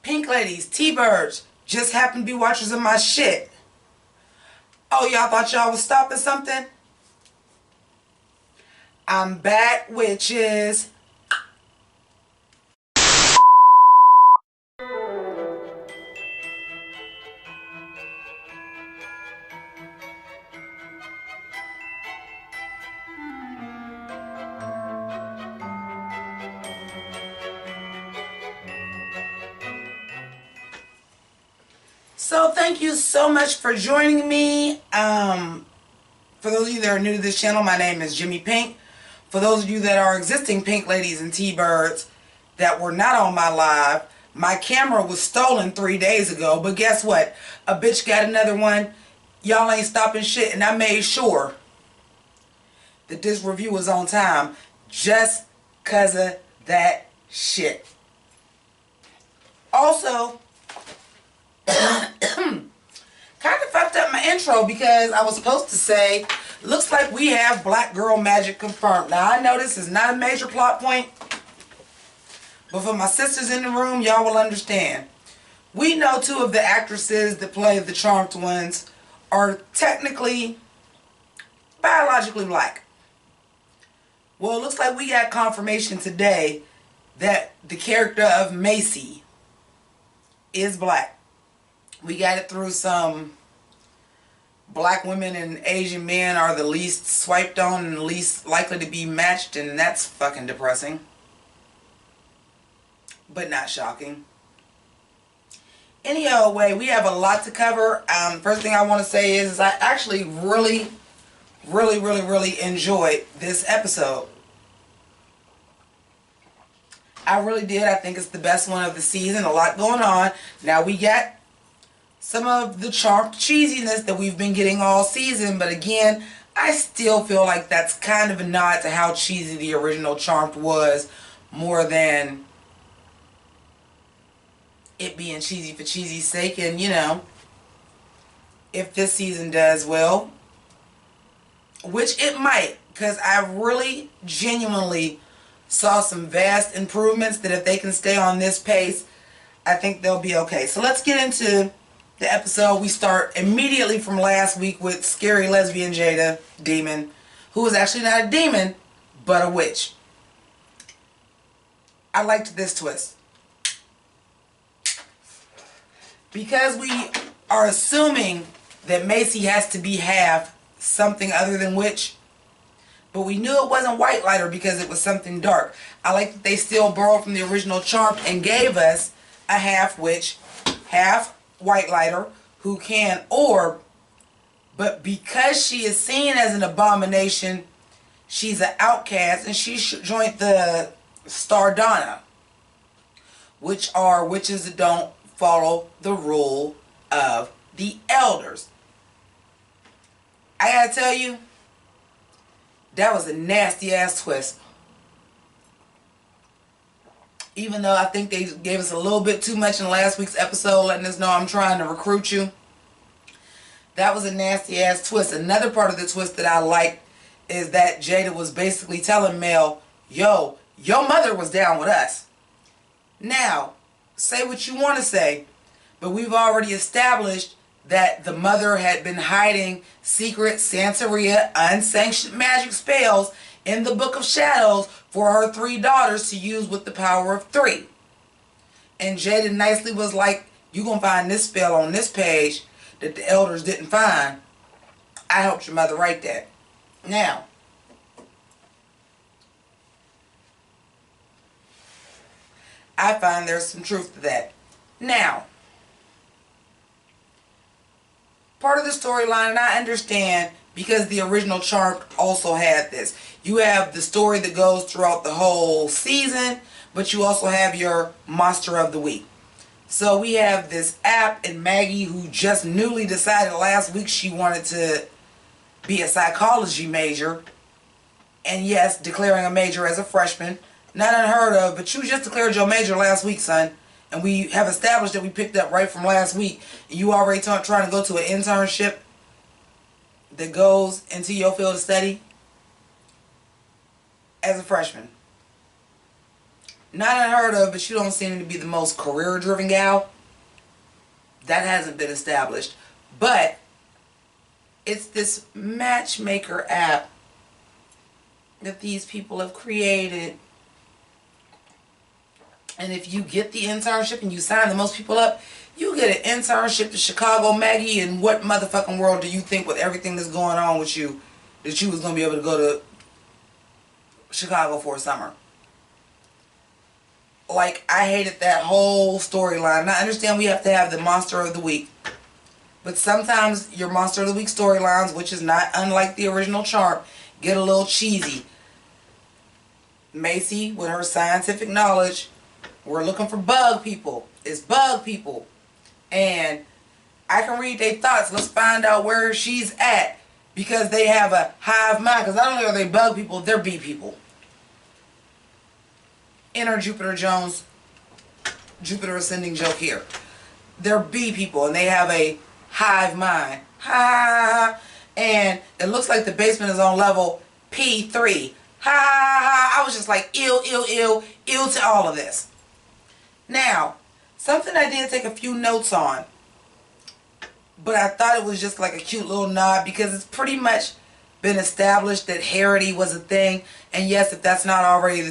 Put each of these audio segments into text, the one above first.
Pink ladies, T-birds, just happen to be watchers of my shit. Oh, y'all thought y'all was stopping something? I'm back, witches. So thank you so much for joining me. For those of you that are new to this channel, my name is JImmiPynk. For those of you that are existing pink ladies and T-birds that were not on my live, my camera was stolen 3 days ago, but guess what? A bitch got another one. Y'all ain't stopping shit, and I made sure that this review was on time just because of that shit. Also, kind of fucked up my intro because I was supposed to say, looks like we have Black Girl Magic confirmed. Now, I know this is not a major plot point, but for my sisters in the room, y'all will understand. We know two of the actresses that play the Charmed ones are technically, biologically black. Well, it looks like we got confirmation today that the character of Macy is black. We got it through some black women and Asian men are the least swiped on and least likely to be matched, and that's fucking depressing. But not shocking. Anyhow, way, we have a lot to cover. First thing I want to say is I actually really enjoyed this episode. I really did. I think it's the best one of the season. A lot going on. Now we got some of the Charmed cheesiness that we've been getting all season, but again, I still feel like that's kind of a nod to how cheesy the original Charmed was, more than it being cheesy for cheesy's sake. And you know, if this season does well, which it might, because I really genuinely saw some vast improvements that if they can stay on this pace, I think they'll be okay. So let's get into the episode. We start immediately from last week with scary lesbian Jada, demon, who was actually not a demon, but a witch. I liked this twist. Because we are assuming that Macy has to be half something other than witch, but we knew it wasn't white lighter because it was something dark. I like that they still borrowed from the original Charmed and gave us a half witch, half white lighter who can orb, but because she is seen as an abomination, she's an outcast, and she joined the Stardana, which are witches that don't follow the rule of the elders. I gotta tell you, that was a nasty ass twist. Even though I think they gave us a little bit too much in last week's episode, letting us know I'm trying to recruit you. That was a nasty ass twist. Another part of the twist that I liked is that Jada was basically telling Mel, yo, your mother was down with us. Now, say what you want to say, but we've already established that the mother had been hiding secret Santeria unsanctioned magic spells in the Book of Shadows for her 3 daughters to use with the power of 3. And Jada nicely was like, you gonna find this spell on this page that the elders didn't find. I helped your mother write that. Now, I find there's some truth to that. Now, part of the storyline, and I understand because the original Charmed also had this. You have the story that goes throughout the whole season, but you also have your Monster of the Week. So we have this app, and Maggie, who just newly decided last week she wanted to be a psychology major, and yes, declaring a major as a freshman. Not unheard of, but you just declared your major last week, son. And we have established that we picked up right from last week. And you already trying to go to an internship that goes into your field of study as a freshman. Not unheard of, but you don't seem to be the most career-driven gal. That hasn't been established. But it's this matchmaker app that these people have created. And if you get the internship and you sign the most people up, you get an internship to Chicago. Maggie, in what motherfucking world do you think, with everything that's going on with you, that you was going to be able to go to Chicago for a summer? Like, I hated that whole storyline. I understand we have to have the Monster of the Week. But sometimes your Monster of the Week storylines, which is not unlike the original Charm, get a little cheesy. Macy, with her scientific knowledge, we're looking for bug people. It's bug people. And I can read their thoughts. Let's find out where she's at. Because they have a hive mind. Because not only are they bug people, they're bee people. Inner Jupiter Jones, Jupiter ascending joke here. They're bee people and they have a hive mind. Ha! And it looks like the basement is on level P3. Ha! I was just like, ill to all of this. Now, something I did take a few notes on, but I thought it was just like a cute little nod because it's pretty much been established that Harity was a thing. And yes, if that's not already the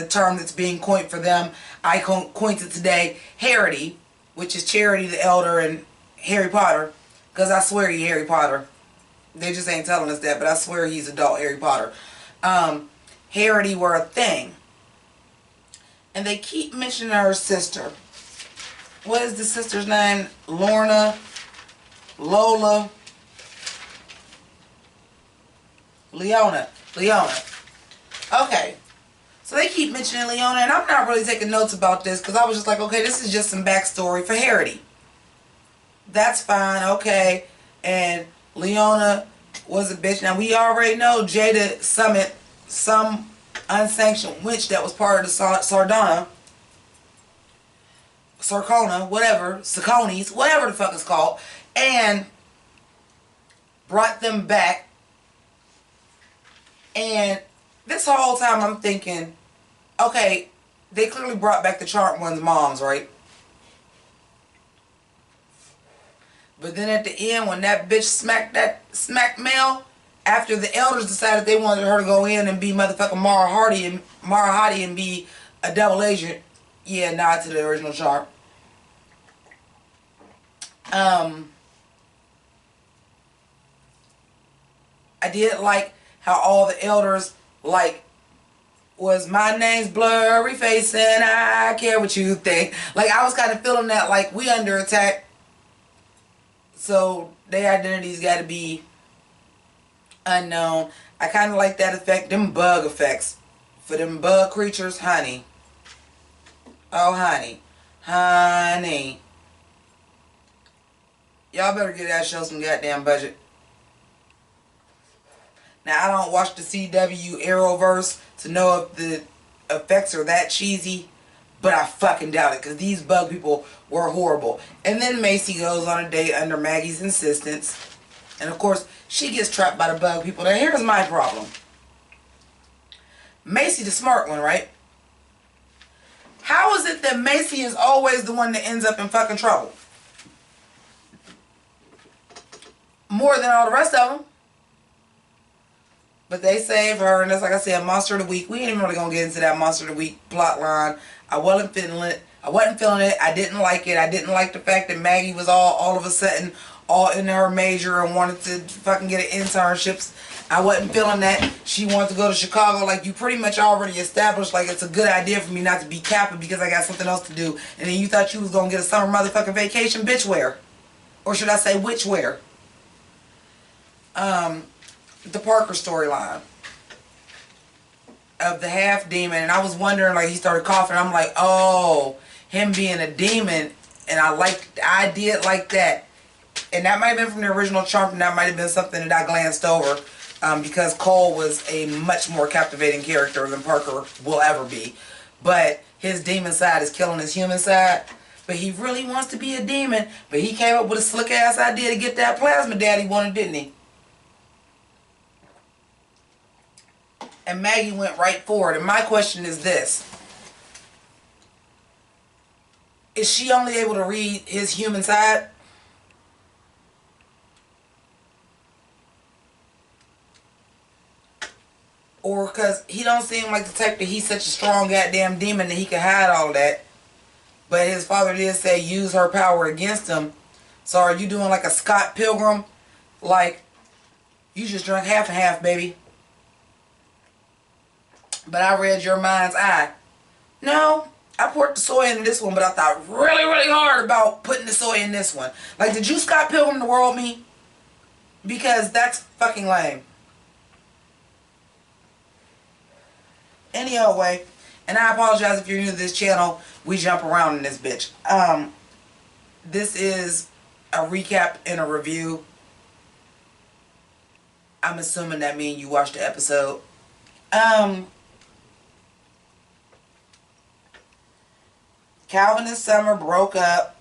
term that's being coined for them, I coined it today. Harity, which is Charity the Elder and Harry Potter, because I swear he's Harry Potter. They just ain't telling us that, but I swear he's adult Harry Potter. Harity were a thing. And they keep mentioning her sister. What is the sister's name? Lorna, Lola, Leona. Okay. So they keep mentioning Leona, and I'm not really taking notes about this because I was just like, okay, this is just some backstory for Harity. That's fine, okay. And Leona was a bitch. Now, we already know Jada summoned some unsanctioned witch that was part of the Sarcona, whatever, Saconis, whatever the fuck it's called, and brought them back. And this whole time I'm thinking, okay, they clearly brought back the Charmed One's moms, right? But then at the end, when that bitch smacked Mel, after the elders decided they wanted her to go in and be motherfucking Mara Hardy and be a double agent, yeah, nod to the original Charm. I did like how all the elders, like, was my name's blurry face and I care what you think. Like, I was kind of feeling that, like, we under attack. So their identity's got to be unknown. I kind of like that effect. Them bug effects. For them bug creatures, honey. Oh, honey. Honey. Y'all better get that show some goddamn budget. Now, I don't watch the CW Arrowverse to know if the effects are that cheesy, but I fucking doubt it because these bug people were horrible. And then Macy goes on a date under Maggie's insistence. And of course, she gets trapped by the bug people. Now, here's my problem. Macy the smart one, right? How is it that Macy is always the one that ends up in fucking trouble? More than all the rest of them. But they save her, and that's, like I said, Monster of the Week. We ain't even really gonna get into that Monster of the Week plot line. I wasn't feeling it. I didn't like it. I didn't like the fact that Maggie was all of a sudden all in her major and wanted to fucking get an internships. I wasn't feeling that. She wanted to go to Chicago. Like, you pretty much already established, like, it's a good idea for me not to be capping because I got something else to do. And then you thought you was gonna get a summer motherfucking vacation, bitch where? Or should I say which where? The Parker storyline of the half demon, and I was wondering, like, he started coughing, I'm like, oh, him being a demon, and I did like that. And that might have been from the original Charm, and that might have been something that I glanced over, because Cole was a much more captivating character than Parker will ever be. But his demon side is killing his human side. But he really wants to be a demon, but he came up with a slick ass idea to get that plasma daddy wanted, didn't he? And Maggie went right for it. And my question is this. Is she only able to read his human side? Or because he don't seem like the type that he's such a strong goddamn demon that he can hide all that. But his father did say use her power against him. So are you doing like a Scott Pilgrim? Like, you just drank half and half, baby. But I read your mind's eye. No, I poured the soy into this one, but I thought really, really hard about putting the soy in this one. Like, did you Scott Pilgrim the world me? Because that's fucking lame. Any old way. And I apologize if you're new to this channel. We jump around in this bitch. This is a recap and a review. I'm assuming that means you watched the episode. Calvin and Summer broke up.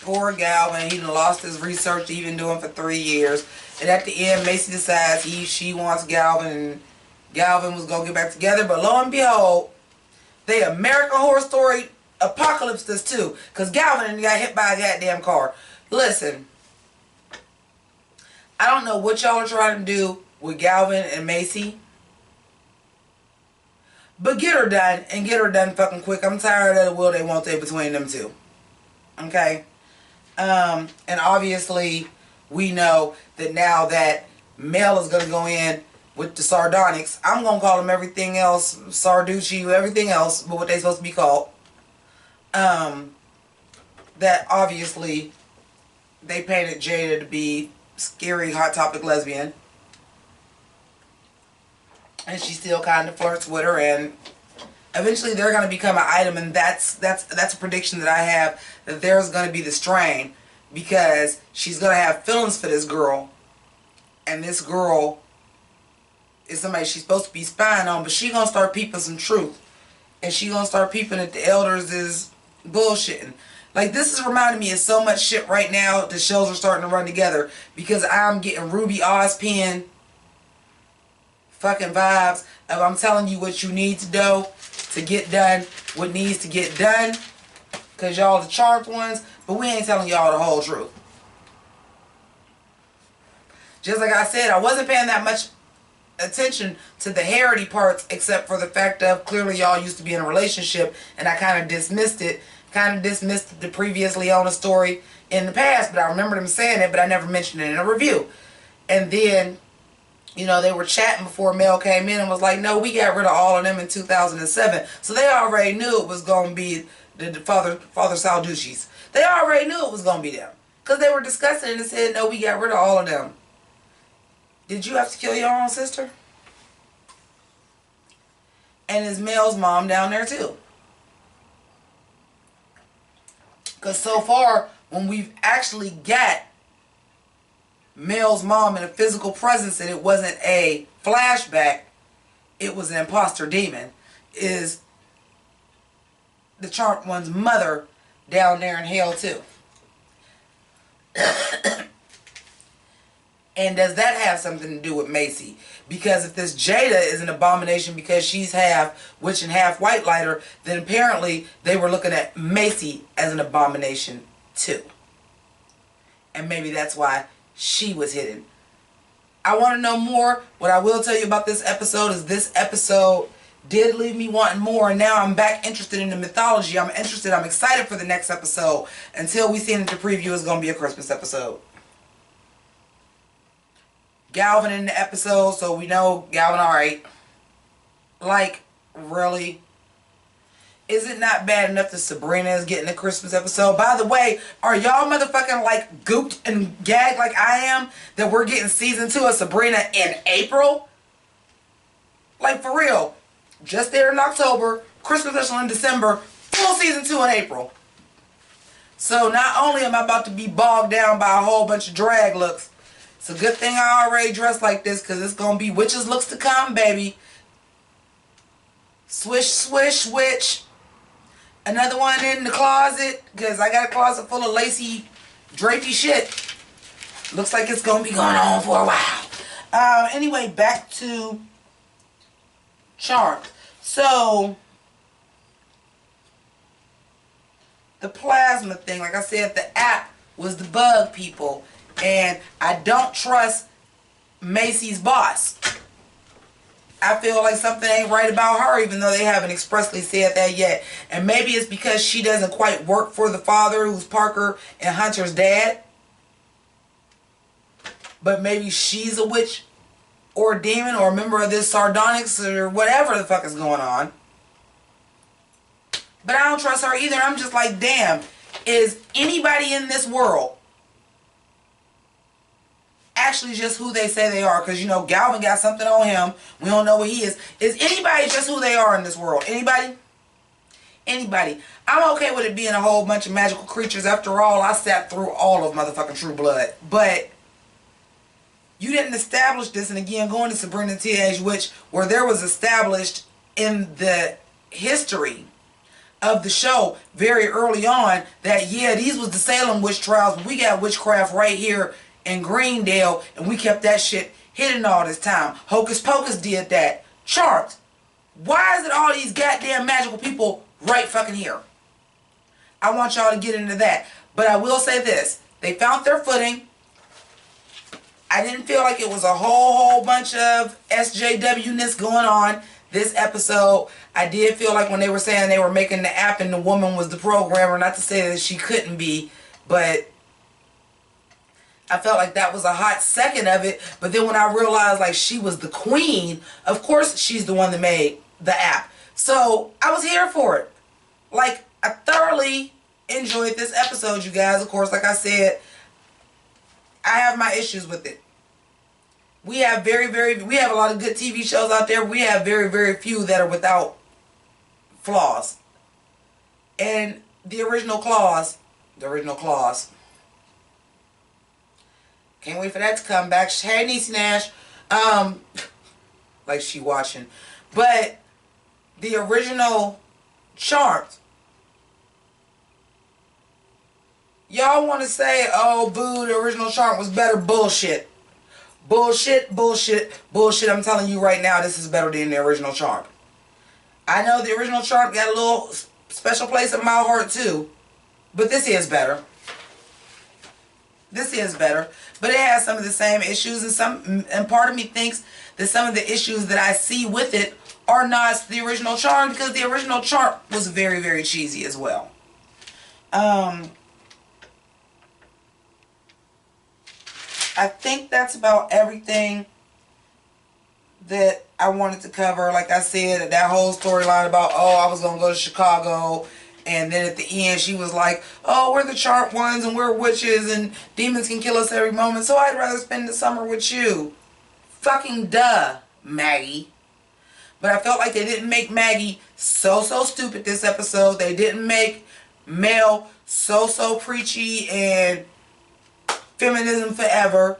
Poor Calvin. He lost his research he'd been doing for 3 years. And at the end, Macy decides she wants Calvin, and Calvin was going to get back together. But lo and behold, they American Horror Story apocalypse this too. Because Calvin got hit by a goddamn car. Listen, I don't know what y'all are trying to do with Calvin and Macy. But get her done, and get her done fucking quick. I'm tired of the will they won't they between them two. Okay? And obviously, we know that now that Mel is going to go in with the sardonics, I'm going to call them everything else, Sarducci, everything else, but what they supposed to be called. That obviously, they painted Jada to be scary, hot topic lesbian. And she still kind of flirts with her, and eventually they're going to become an item, and that's a prediction that I have, that there's going to be the strain, because she's going to have feelings for this girl, and this girl is somebody she's supposed to be spying on, but she's going to start peeping some truth, and she's going to start peeping that the elders is bullshitting. Like, this is reminding me of so much shit right now. The shows are starting to run together, because I'm getting Ruby Ozpin fucking vibes of I'm telling you what you need to do to get done what needs to get done, because y'all the charmed ones, but we ain't telling y'all the whole truth. Just like I said, I wasn't paying that much attention to the Harity parts, except for the fact of clearly y'all used to be in a relationship, and I kind of dismissed it, the previous Leona story in the past, but I remember them saying it, but I never mentioned it in a review. And then, you know, they were chatting before Mel came in and was like, no, we got rid of all of them in 2007. So they already knew it was going to be the Father Salducci's. They already knew it was going to be them. Because they were discussing it and said, no, we got rid of all of them. Did you have to kill your own sister? And is Mel's mom down there too? Because so far, when we've actually got Mel's mom in a physical presence and it wasn't a flashback, it was an imposter demon, is the charmed one's mother down there in hell too. And does that have something to do with Macy? Because if this Jada is an abomination because she's half witch and half white lighter, then apparently they were looking at Macy as an abomination too. And maybe that's why she was hidden. I want to know more. What I will tell you about this episode is this episode did leave me wanting more, and now I'm back interested in the mythology. I'm interested. I'm excited for the next episode. Until we see it in the preview, it's going to be a Christmas episode. Calvin in the episode, so we know Calvin alright. Like, really? Is it not bad enough that Sabrina is getting a Christmas episode? By the way, are y'all motherfucking like gooped and gagged like I am that we're getting season 2 of Sabrina in April? Like, for real. Just there in October, Christmas special in December, full season 2 in April. So not only am I about to be bogged down by a whole bunch of drag looks, it's a good thing I already dressed like this, because it's going to be witches looks to come, baby. Swish, swish, witch. Another one in the closet, because I got a closet full of lacy, drapey shit. Looks like it's going to be going on for a while. Anyway, back to Charmed. So, the plasma thing. Like I said, the app was the bug people. And I don't trust Macy's boss. I feel like something ain't right about her, even though they haven't expressly said that yet. And maybe it's because she doesn't quite work for the father, who's Parker and Hunter's dad. But maybe she's a witch or a demon or a member of this sardonyx or whatever the fuck is going on. But I don't trust her either. I'm just like, damn, is anybody in this world actually just who they say they are? Because, you know, Galvin got something on him. We don't know what he is. Is anybody just who they are in this world? Anybody? Anybody? I'm okay with it being a whole bunch of magical creatures. After all, I sat through all of motherfucking True Blood. But you didn't establish this. And again, going to Sabrina the Teenage Witch, where there was established in the history of the show very early on that, yeah, these was the Salem witch trials, but we got witchcraft right here in Greendale, and we kept that shit hidden all this time. Hocus Pocus did that. Charmed. Why is it all these goddamn magical people right fucking here? I want y'all to get into that. But I will say this. They found their footing. I didn't feel like it was a whole bunch of SJW-ness going on this episode. I did feel like when they were saying they were making the app and the woman was the programmer, not to say that she couldn't be, but I felt like that was a hot second of it. But then when I realized like she was the queen, of course she's the one that made the app. So I was here for it. Like, I thoroughly enjoyed this episode, you guys. Of course, like I said, I have my issues with it. We have we have a lot of good TV shows out there. We have very few that are without flaws. And the original clause, can't wait for that to come back. Hey, Niecy Nash. Like she watching. But the original Charmed. Y'all want to say, oh, boo, the original Charmed was better. Bullshit. Bullshit, bullshit, bullshit. I'm telling you right now, this is better than the original Charmed. I know the original Charmed got a little special place in my heart too. But this is better. This is better. But it has some of the same issues, and part of me thinks that some of the issues that I see with it are not the original Charmed, because the original Charmed was very cheesy as well. I think that's about everything that I wanted to cover. Like I said, that whole storyline about, oh, I was going to go to Chicago, and then at the end she was like, oh, we're the Charmed ones and we're witches and demons can kill us every moment, so I'd rather spend the summer with you. Fucking duh, Maggie. But I felt like they didn't make Maggie so stupid this episode. They didn't make Mel so preachy and feminism forever.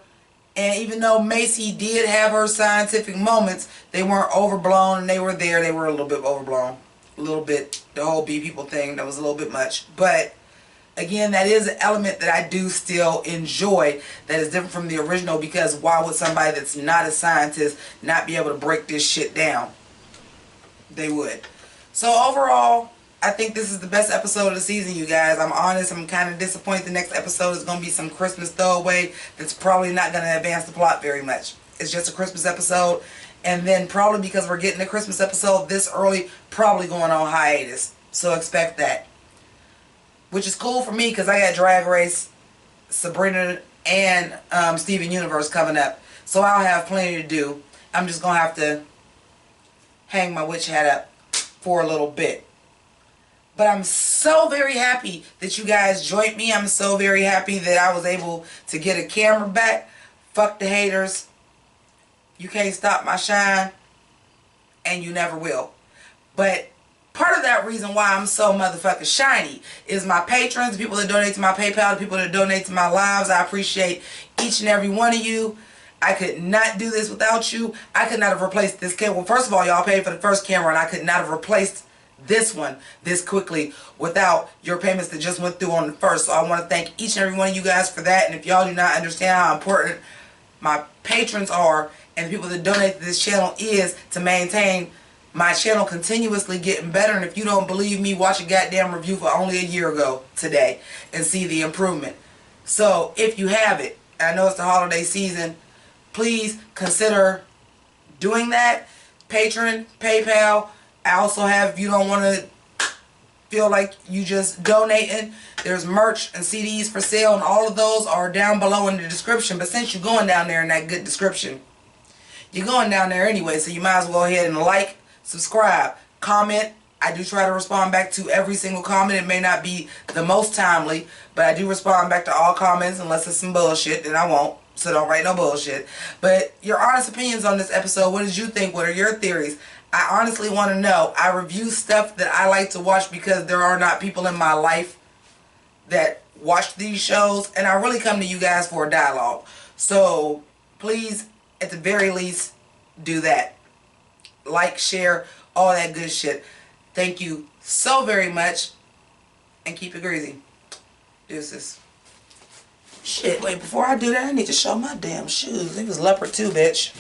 And even though Macy did have her scientific moments, they weren't overblown, and they were there. They were a little bit overblown. A little bit. The whole bee people thing, that was a little bit much. But again, that is an element that I do still enjoy that is different from the original, because why would somebody that's not a scientist not be able to break this shit down? They would. So overall, I think this is the best episode of the season, you guys. I'm honest, I'm kind of disappointed the next episode is going to be some Christmas throwaway that's probably not going to advance the plot very much. It's just a Christmas episode, and then probably because we're getting a Christmas episode this early, probably going on hiatus. So expect that. Which is cool for me, because I got Drag Race, Sabrina, and Steven Universe coming up. So I'll have plenty to do. I'm just going to have to hang my witch hat up for a little bit. But I'm so very happy that you guys joined me. I'm so very happy that I was able to get a camera back. Fuck the haters. You can't stop my shine. And you never will. But part of that reason why I'm so motherfucking shiny is my patrons, the people that donate to my PayPal, the people that donate to my lives. I appreciate each and every one of you. I could not do this without you. I could not have replaced this camera. Well, first of all, y'all paid for the first camera, and I could not have replaced this one this quickly without your payments that just went through on the first. So I want to thank each and every one of you guys for that. And if y'all do not understand how important my patrons are and the people that donate to this channel is to maintain my channel continuously getting better. And if you don't believe me, watch a goddamn review for only a year ago today and see the improvement. So if you have it, I know it's the holiday season, please consider doing that. Patreon, PayPal. I also have, if you don't want to feel like you just donating, there's merch and CDs for sale, and all of those are down below in the description. But since you're going down there in that good description, you're going down there anyway, so you might as well go ahead and like, subscribe, comment. I do try to respond back to every single comment. It may not be the most timely, but I do respond back to all comments unless it's some bullshit, and I won't. So don't write no bullshit. But your honest opinions on this episode, what did you think? What are your theories? I honestly want to know. I review stuff that I like to watch because there are not people in my life that watch these shows, and I really come to you guys for a dialogue. So please, at the very least, do that. Like, share, all that good shit. Thank you so very much, and keep it greasy. Deuces. Shit, wait, before I do that, I need to show my damn shoes. They was leopard too, bitch.